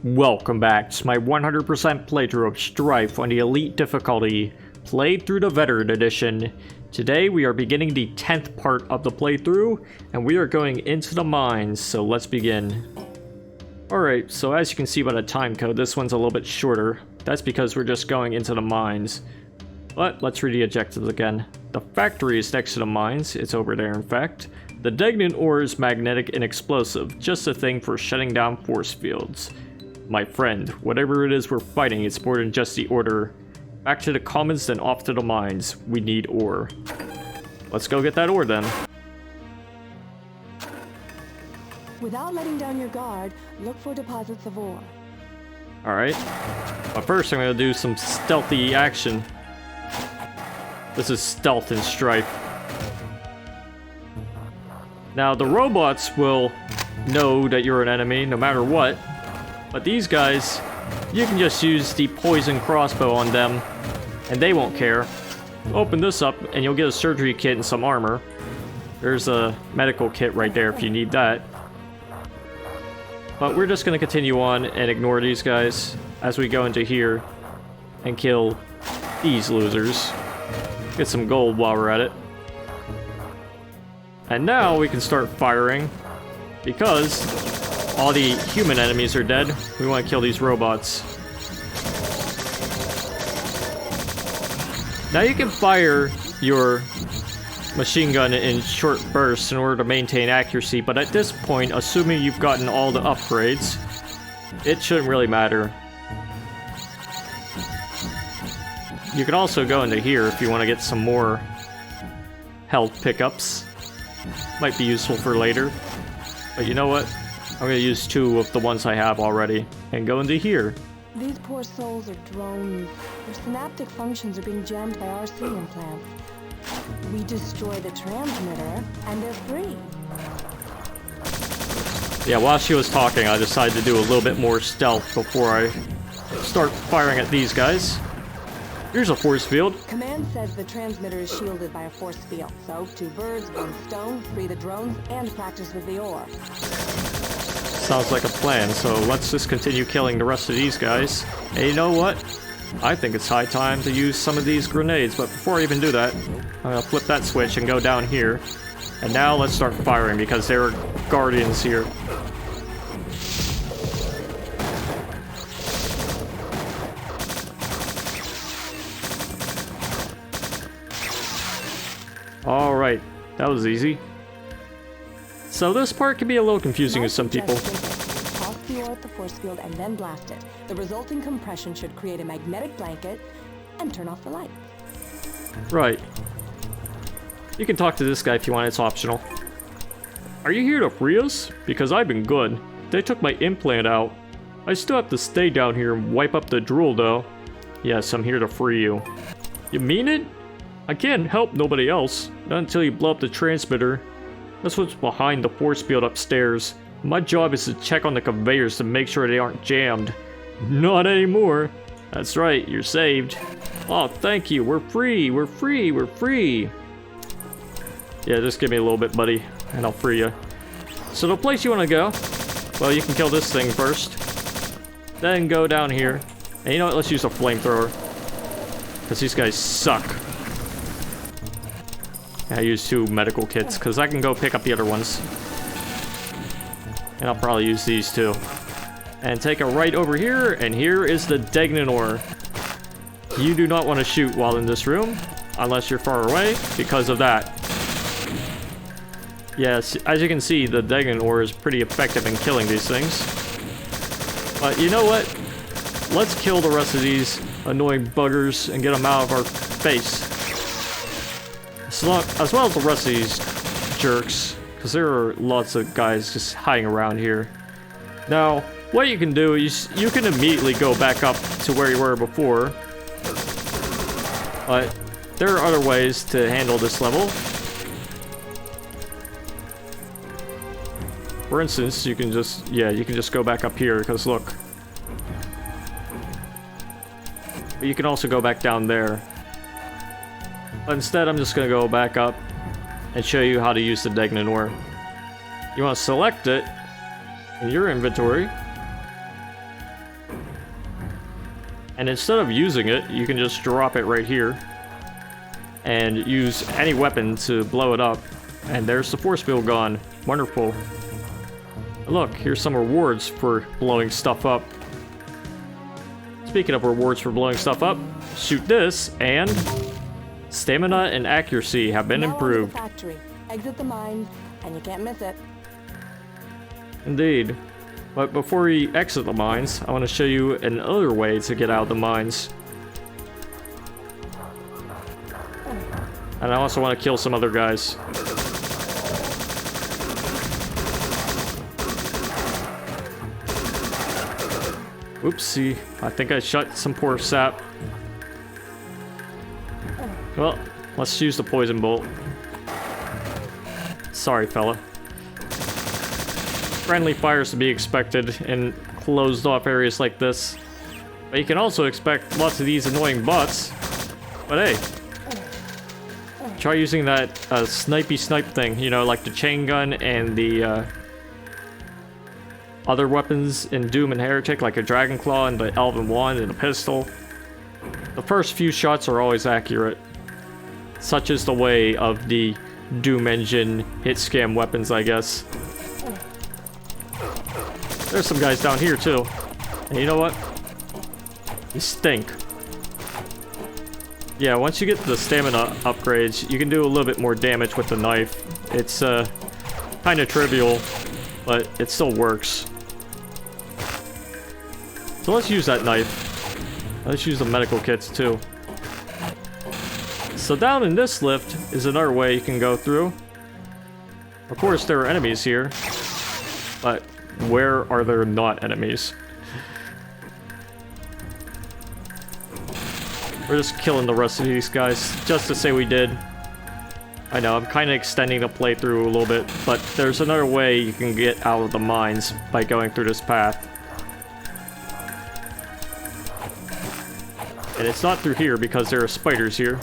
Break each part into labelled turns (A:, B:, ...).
A: Welcome back to my 100% playthrough of Strife on the Elite difficulty, played through the Veteran Edition. Today we are beginning the 10th part of the playthrough, and we are going into the mines, so let's begin. Alright, so as you can see by the time code, this one's a little bit shorter. That's because we're just going into the mines. But let's read the objectives again. The factory is next to the mines, it's over there in fact. The Degnan ore is magnetic and explosive, just a thing for shutting down force fields. My friend, whatever it is we're fighting, it's more than just the order. Back to the commons, then off to the mines. We need ore. Let's go get that ore then.
B: Without letting down your guard, look for deposits of ore.
A: Alright. But first I'm gonna do some stealthy action. This is stealth in Strife. Now the robots will know that you're an enemy no matter what. But these guys, you can just use the poison crossbow on them, and they won't care. Open this up, and you'll get a surgery kit and some armor. There's a medical kit right there if you need that. But we're just going to continue on and ignore these guys as we go into here and kill these losers. Get some gold while we're at it. And now we can start firing, because all the human enemies are dead. We want to kill these robots. Now you can fire your machine gun in short bursts in order to maintain accuracy, but at this point, assuming you've gotten all the upgrades, it shouldn't really matter. You can also go into here if you want to get some more health pickups. Might be useful for later. But you know what? I'm gonna use two of the ones I have already and go into here.
B: These poor souls are drones. Their synaptic functions are being jammed by our RC implants. We destroy the transmitter, and they're free.
A: Yeah, while she was talking, I decided to do a little bit more stealth before I start firing at these guys. Here's a force field.
B: Command says the transmitter is shielded by a force field, so 2 birds, 1 stone, free the drones, and practice with the ore.
A: Sounds like a plan, so let's just continue killing the rest of these guys. And you know what? I think it's high time to use some of these grenades, but before I even do that, I'm gonna flip that switch and go down here. And now let's start firing, because there are guardians here. Alright, that was easy. So this part can be a little confusing to some people.
B: Toss the ore at the force field and then blast it. The resulting compression should create a magnetic blanket and turn off the light.
A: Right. You can talk to this guy if you want, it's optional. Are you here to free us? Because I've been good. They took my implant out. I still have to stay down here and wipe up the drool though. Yes, I'm here to free you. You mean it? I can't help nobody else. Not until you blow up the transmitter. That's what's behind the force field upstairs. My job is to check on the conveyors to make sure they aren't jammed. Not anymore. That's right, you're saved. Oh, thank you. We're free. We're free. We're free. Yeah, just give me a little bit, buddy, and I'll free you. So the place you want to go, well, you can kill this thing first. Then go down here. And you know what? Let's use a flamethrower. Because these guys suck. I use 2 medical kits, because I can go pick up the other ones. And I'll probably use these too. And take a right over here, and here is the Degnan ore. You do not want to shoot while in this room, unless you're far away, because of that. Yes, as you can see, the Degnan ore is pretty effective in killing these things. But you know what? Let's kill the rest of these annoying buggers and get them out of our face. As well as the rest of these jerks, because there are lots of guys just hiding around here. Now, what you can do is you can immediately go back up to where you were before, but there are other ways to handle this level. For instance, you can just go back up here, because look. But you can also go back down there. But instead, I'm just going to go back up and show you how to use the Degnan ore. You want to select it in your inventory. And instead of using it, you can just drop it right here and use any weapon to blow it up. And there's the force field gone. Wonderful. Look, here's some rewards for blowing stuff up. Speaking of rewards for blowing stuff up, shoot this, and stamina and accuracy have been improved.
B: Now on to the factory. Exit the mine, and you can't miss it.
A: Indeed. But before we exit the mines, I want to show you another way to get out of the mines. And I also want to kill some other guys. Oopsie, I think I shot some poor sap. Well, let's use the poison bolt. Sorry, fella. Friendly fires to be expected in closed off areas like this. But you can also expect lots of these annoying bots. But hey, try using that snipey snipe thing, you know, like the chain gun and the other weapons in Doom and Heretic, like a Dragon Claw and the Elven Wand and a pistol. The first few shots are always accurate. Such is the way of the Doom engine hit scam weapons, I guess. There's some guys down here too. And you know what? You stink. Yeah, once you get the stamina upgrades, you can do a little bit more damage with the knife. It's kind of trivial, but it still works. So let's use that knife. Let's use the medical kits too. So down in this lift is another way you can go through. Of course, there are enemies here, but where are there not enemies? We're just killing the rest of these guys, just to say we did. I know, I'm kind of extending the playthrough a little bit, but there's another way you can get out of the mines by going through this path. And it's not through here because there are spiders here,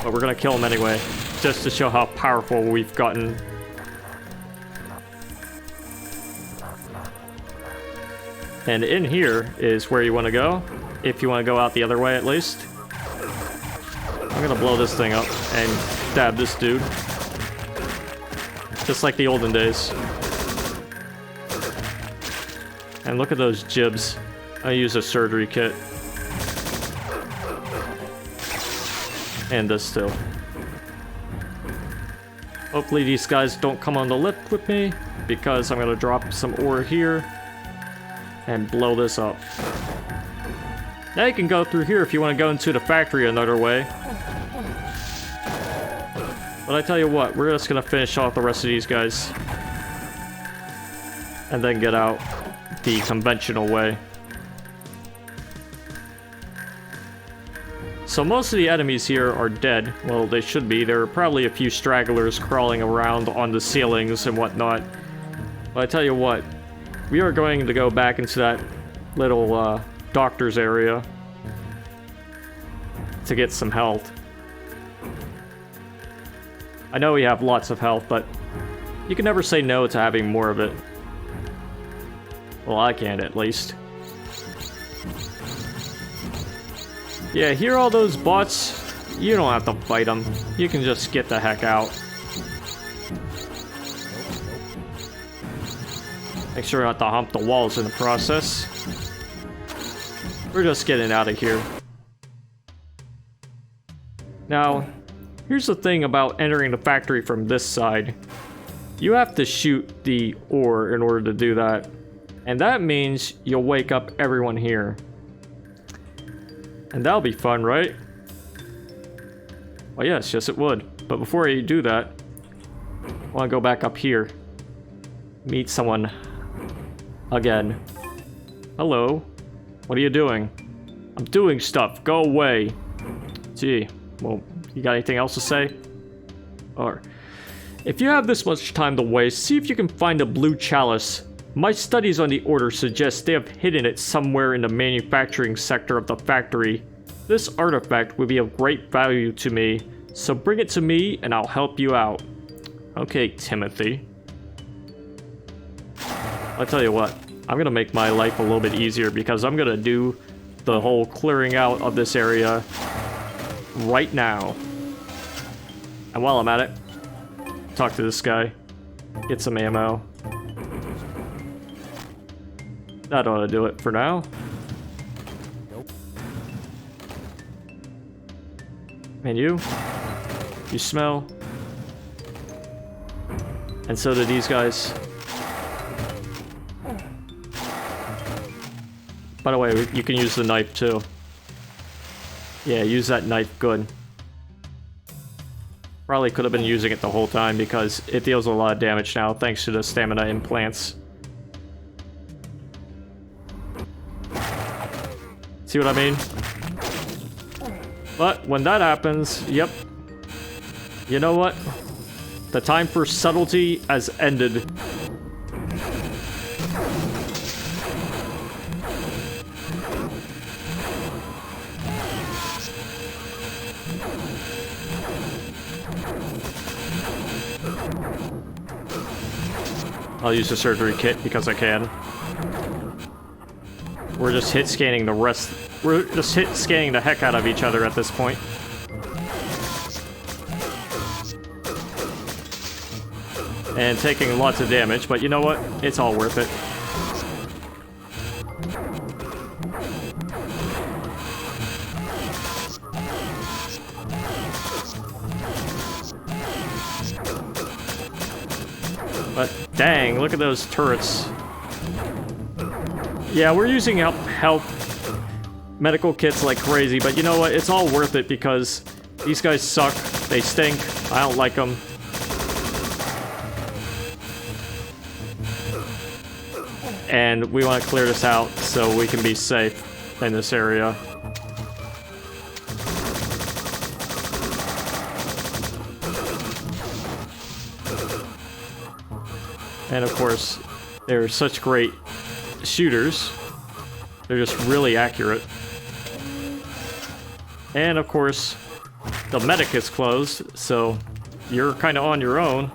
A: but we're gonna kill them anyway, just to show how powerful we've gotten. And in here is where you want to go, if you want to go out the other way at least. I'm gonna blow this thing up and stab this dude. Just like the olden days. And look at those jibs. I use a surgery kit. And this too. Hopefully these guys don't come on the lift with me, because I'm gonna drop some ore here and blow this up. Now you can go through here if you want to go into the factory another way. But I tell you what, we're just gonna finish off the rest of these guys. And then get out the conventional way. So most of the enemies here are dead. Well, they should be. There are probably a few stragglers crawling around on the ceilings and whatnot. But I tell you what, we are going to go back into that little doctor's area to get some health. I know we have lots of health, but you can never say no to having more of it. Well, I can at least. Yeah, hear all those bots? You don't have to fight them. You can just get the heck out. Make sure not to hump the walls in the process. We're just getting out of here. Now, here's the thing about entering the factory from this side. You have to shoot the ore in order to do that. And that means you'll wake up everyone here. And that'll be fun, right? Well, yes, it would. But before you do that, I want to go back up here. Meet someone. Again. Hello. What are you doing? I'm doing stuff. Go away. Gee. Well, you got anything else to say? Or, if you have this much time to waste, see if you can find a blue chalice. My studies on the order suggest they have hidden it somewhere in the manufacturing sector of the factory. This artifact would be of great value to me, so bring it to me and I'll help you out. Okay, Timothy. I'll tell you what, I'm gonna make my life a little bit easier because I'm gonna do the whole clearing out of this area right now. And while I'm at it, talk to this guy. Get some ammo. That ought to do it for now.
C: Nope.
A: And you smell. And so do these guys. By the way, you can use the knife too. Yeah, use that knife, good. Probably could have been using it the whole time because it deals a lot of damage now thanks to the stamina implants. See what I mean? But when that happens, yep. You know what? The time for subtlety has ended. I'll use the surgery kit because I can. We're just hit scanning the rest. We're just hit scanning the heck out of each other at this point. And taking lots of damage, but you know what? It's all worth it. But dang, look at those turrets. Yeah, we're using health medical kits like crazy, but you know what? It's all worth it because these guys suck. They stink. I don't like them. And we want to clear this out so we can be safe in this area. And of course, they're such great shooters. They're just really accurate. And of course, the medic is closed, so you're kind of on your own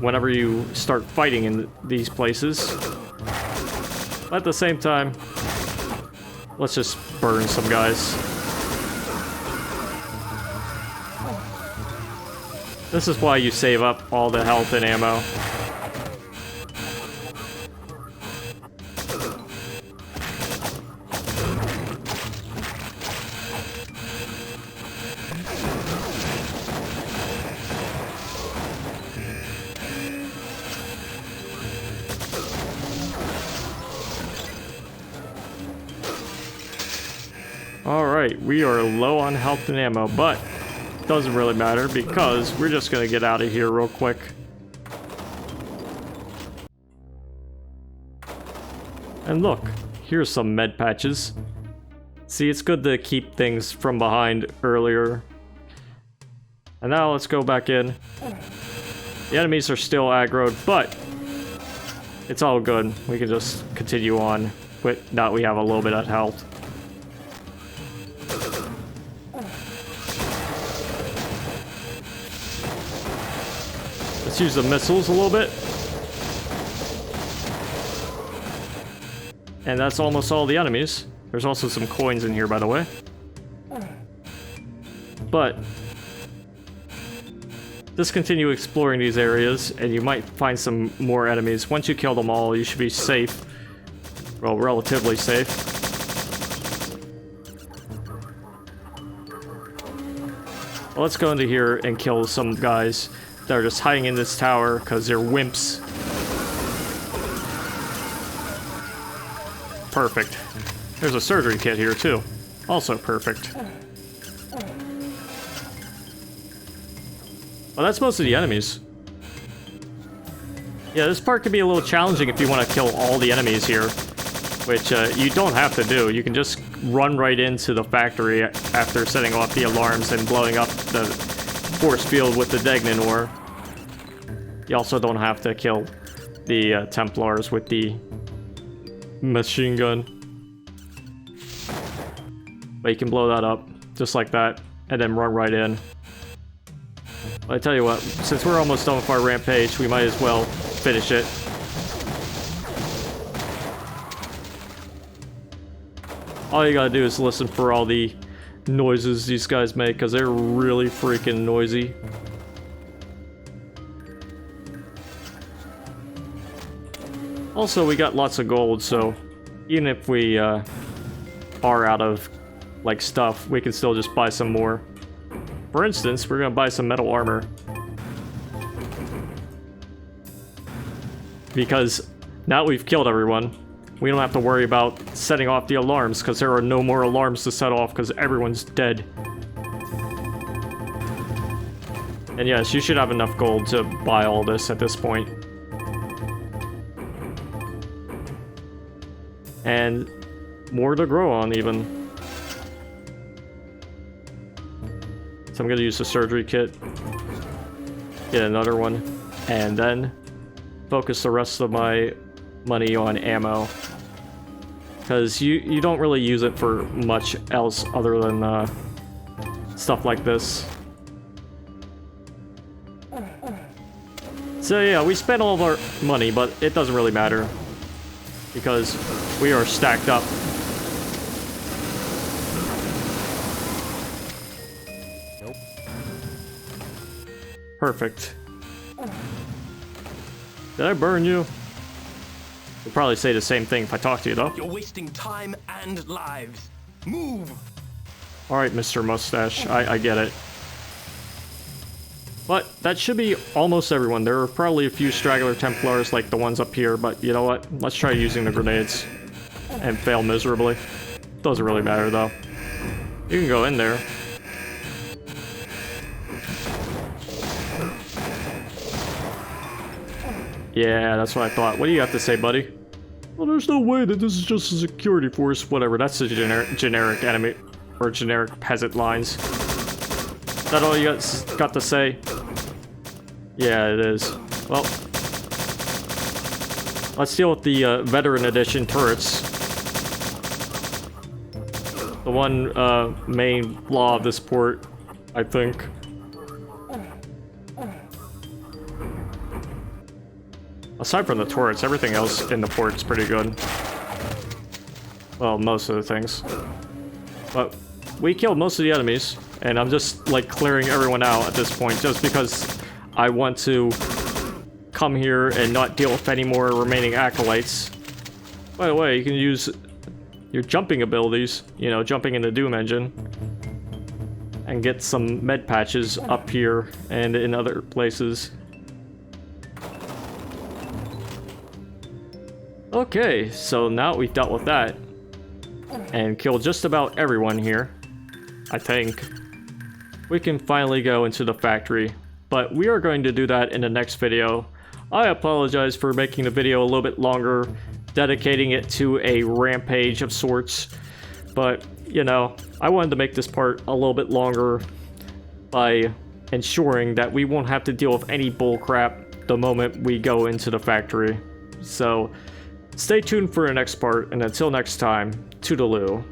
A: whenever you start fighting in these places. But at the same time, let's just burn some guys. This is why you save up all the health and ammo. Alright, we are low on health and ammo, but doesn't really matter because we're just gonna get out of here real quick. And look, here's some med patches. See, it's good to keep things from behind earlier. And now let's go back in. The enemies are still aggroed, but it's all good. We can just continue on. But now we have a little bit of health. Let's use the missiles a little bit. And that's almost all the enemies. There's also some coins in here, by the way. But just continue exploring these areas, and you might find some more enemies. Once you kill them all, you should be safe. Well, relatively safe. Well, let's go into here and kill some guys that are just hiding in this tower because they're wimps. Perfect. There's a surgery kit here too. Also perfect. Well, that's most of the enemies. Yeah, this part can be a little challenging if you want to kill all the enemies here, which you don't have to do. You can just run right into the factory after setting off the alarms and blowing up the force field with the Degnan ore. You also don't have to kill the Templars with the machine gun. But you can blow that up, just like that, and then run right in. But I tell you what, since we're almost done with our rampage, we might as well finish it. All you gotta do is listen for all the noises these guys make, because they're really freaking noisy. Also, we got lots of gold, so even if we are out of like stuff, we can still just buy some more. For instance, we're gonna buy some metal armor. Because now we've killed everyone, we don't have to worry about setting off the alarms, because there are no more alarms to set off because everyone's dead. And yes, you should have enough gold to buy all this at this point. And more to grow on, even. So I'm gonna use the surgery kit, get another one, and then focus the rest of my money on ammo, because you don't really use it for much else other than stuff like this. So yeah, we spent all of our money, but it doesn't really matter because we are stacked up.
C: Nope.
A: Perfect. Did I burn you? You'll probably say the same thing if I talk to you, though.
D: You're wasting time and lives. Move!
A: Alright, Mr. Mustache, I get it. But that should be almost everyone. There are probably a few straggler Templars like the ones up here, but you know what? Let's try using the grenades and fail miserably. Doesn't really matter, though. You can go in there. Yeah, that's what I thought. What do you have to say, buddy? Well, there's no way that this is just a security force. Whatever, that's the generic enemy, or generic peasant lines. Is that all you got to say? Yeah, it is. Well, let's deal with the Veteran Edition turrets. The one main flaw of this port, I think. Aside from the turrets, everything else in the port is pretty good. Well, most of the things. But we killed most of the enemies, and I'm just like clearing everyone out at this point just because I want to come here and not deal with any more remaining acolytes. By the way, you can use your jumping abilities, you know, jumping in the Doom engine, and get some med patches up here and in other places. Okay, so now we've dealt with that and killed just about everyone here, I think. We can finally go into the factory, but we are going to do that in the next video. I apologize for making the video a little bit longer, dedicating it to a rampage of sorts, but you know, I wanted to make this part a little bit longer by ensuring that we won't have to deal with any bullcrap the moment we go into the factory. So stay tuned for the next part, and until next time, toodaloo.